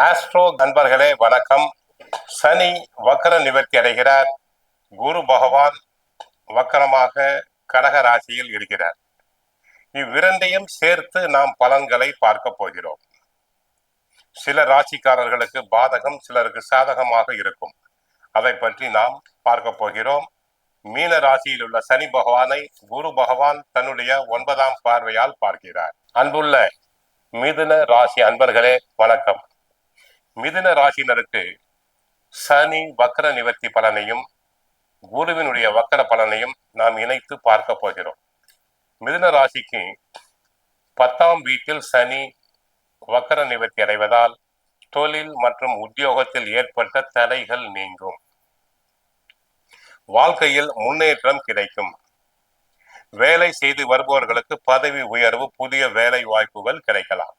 Astro நண்பர்களே வணக்கம். சனி வக்கர நிவர்த்தி அடைகிறார். குரு பகவான் வக்கரமாக கடக ராசியில் இருக்கிறார். இவ்விரண்டையும் சேர்த்து நாம் பலன்களை பார்க்க போகிறோம். சில ராசிக்காரர்களுக்கு பாதகம், சிலருக்கு சாதகமாக இருக்கும். அதை பற்றி நாம் பார்க்க போகிறோம். மீன ராசியில் உள்ள சனி பகவானை குரு பகவான் தன்னுடைய 9ஆம் பார்வையால் பார்க்கிறார். அன்புள்ள மிதுன ராசி அன்பர்களே வணக்கம். மிதுன ராசியினருக்கு சனி வக்கர நிவர்த்தி பலனையும் குருவினுடைய வக்கர பலனையும் நாம் இணைத்து பார்க்க போகிறோம். மிதுன ராசிக்கு 10ஆம் வீட்டில் சனி வக்கர நிவர்த்தி அடைவதால் தொழில் மற்றும் உத்தியோகத்தில் ஏற்பட்ட தடைகள் நீங்கும். வாழ்க்கையில் முன்னேற்றம் கிடைக்கும். வேலை செய்து வருபவர்களுக்கு பதவி உயர்வு, புதிய வேலை வாய்ப்புகள் கிடைக்கலாம்.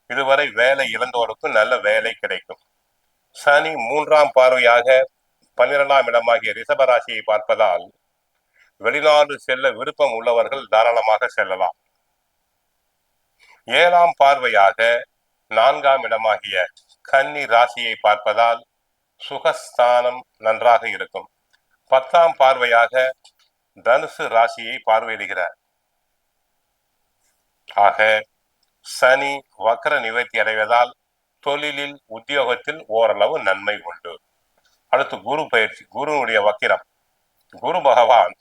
இதுவரை வேலை இழந்தோருக்கு நல்ல வேலை கிடைக்கும். சனி 3ஆம் பார்வையாக 12ஆம் இடமாகிய ரிஷபராசியை பார்ப்பதால் வெளிநாடு செல்ல விருப்பம் உள்ளவர்கள் தாராளமாக செல்லலாம். 7ஆம் பார்வையாக 4ஆம் இடமாகிய கன்னி ராசியை பார்ப்பதால் சுகஸ்தானம் நன்றாக இருக்கும். 10ஆம் பார்வையாக தனுசு ராசியை பார்வையிடுகிறார். ஆக சனி வக்கர நிவர்த்தி அடைவதால் தொழிலில் உத்தியோகத்தில் ஓரளவு நன்மை உண்டு. அடுத்து குரு பயிற்சி, குருனுடைய வக்கிரம். குரு பகவான்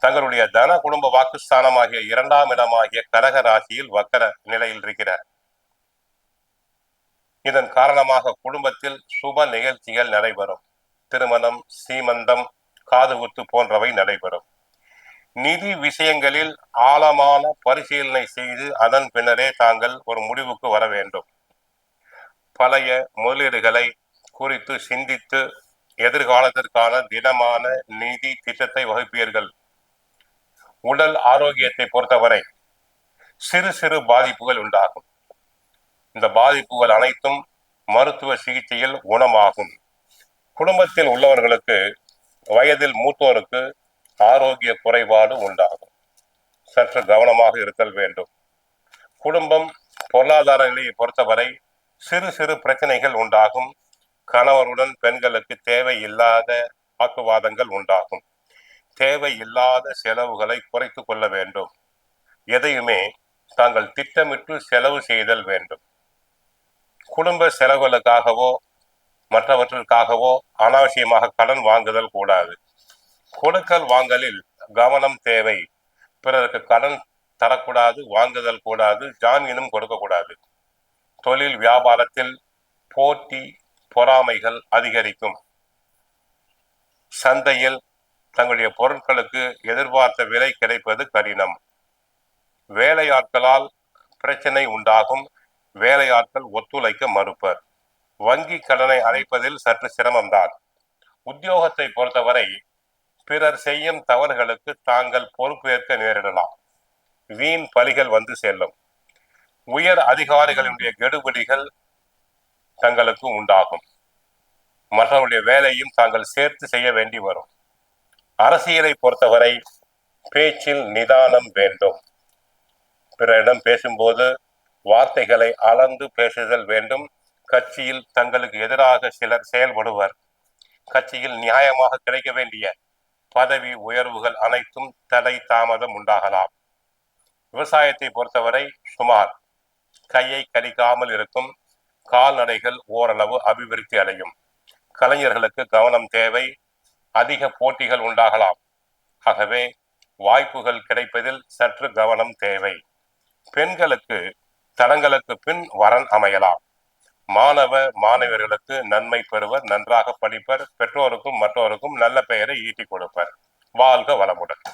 தங்களுடைய தன குடும்ப வாக்குஸ்தானமாகிய 2ஆம் இடமாகிய கடக ராசியில் வக்கர நிலையில் இருக்கிறார். இதன் காரணமாக குடும்பத்தில் சுப நிகழ்ச்சிகள் நடைபெறும். திருமணம், சீமந்தம், காதுகுத்து போன்றவை நடைபெறும். நிதி விஷயங்களில் ஆழமான பரிசீலனை செய்து அதன் பின்னரே தாங்கள் ஒரு முடிவுக்கு வர வேண்டும். பழைய முதலீடுகளை குறித்து சிந்தித்து எதிர்காலத்திற்கான திடமான நிதி திட்டத்தை வகுப்பீர்கள். உடல் ஆரோக்கியத்தை பொறுத்தவரை சிறு சிறு பாதிப்புகள் உண்டாகும். இந்த பாதிப்புகள் அனைத்தும் மருத்துவ சிகிச்சையில் குணமாகும். குடும்பத்தில் உள்ளவர்களுக்கு, வயதில் மூத்தோருக்கு ஆரோக்கிய குறைபாடு உண்டாகும். சற்று கவனமாக இருத்தல் வேண்டும். குடும்பம் பொருளாதார நிலையை பொறுத்தவரை சிறு சிறு பிரச்சனைகள் உண்டாகும். கணவருடன் பெண்களுக்கு தேவையில்லாத வாக்குவாதங்கள் உண்டாகும். தேவையில்லாத செலவுகளை குறைத்து கொள்ள வேண்டும். எதையுமே தாங்கள் திட்டமிட்டு செலவு செய்தல் வேண்டும். குடும்ப செலவுகளுக்காகவோ மற்றவற்றிற்காகவோ அனாவசியமாக கடன் வாங்குதல் கூடாது. கொடுக்கல் வாங்கலில் கவனம் தேவை. பிறருக்கு கடன் தரக்கூடாது, வாங்குதல் கூடாது, ஜாமீனும் கொடுக்கக்கூடாது. தொழில் வியாபாரத்தில் போட்டி பொறாமைகள் அதிகரிக்கும். சந்தையில் தங்களுடைய பொருட்களுக்கு எதிர்பார்த்த விலை கிடைப்பது கடினம். வேலையாட்களால் பிரச்சனை உண்டாகும். வேலையாட்கள் ஒத்துழைக்க மறுப்பர். வங்கி கடனை அடைப்பதில் சற்று சிரமம்தான். உத்தியோகத்தை பொறுத்தவரை பிறர் செய்யும் தவறுகளுக்கு தாங்கள் பொறுப்பேற்க நேரிடலாம். வீண் பலிகள் வந்து செல்லும். உயர் அதிகாரிகளுடைய கெடுபிடிகள் தங்களுக்கு உண்டாகும். மற்றவருடைய வேலையும் தாங்கள் சேர்த்து செய்ய வேண்டி வரும். அரசியலை பொறுத்தவரை பேச்சில் நிதானம் வேண்டும். பிறரிடம் பேசும்போது வார்த்தைகளை அளந்து பேசுதல் வேண்டும். கட்சியில் தங்களுக்கு எதிராக சிலர் செயல்படுவர். கட்சியில் நியாயமாக கிடைக்க வேண்டிய பதவி உயர்வுகள் அனைத்தும் தடை தாமதம் உண்டாகலாம். விவசாயத்தை பொறுத்தவரை சுமார் கையை கழிக்காமல் இருக்கும். கால்நடைகள் ஓரளவு அபிவிருத்தி அடையும். கலைஞர்களுக்கு கவனம் தேவை. அதிக போட்டிகள் உண்டாகலாம். ஆகவே வாய்ப்புகள் கிடைப்பதில் சற்று கவனம் தேவை. பெண்களுக்கு தடங்களுக்கு பின் வரன் அமையலாம். மாணவ மாணவர்களுக்கு நன்மை பெறுவர். நன்றாக படிப்பர். பெற்றோருக்கும் மற்றோருக்கும் நல்ல பெயரை ஈட்டிக் கொடுப்பர். வாழ்க வளமுடன்.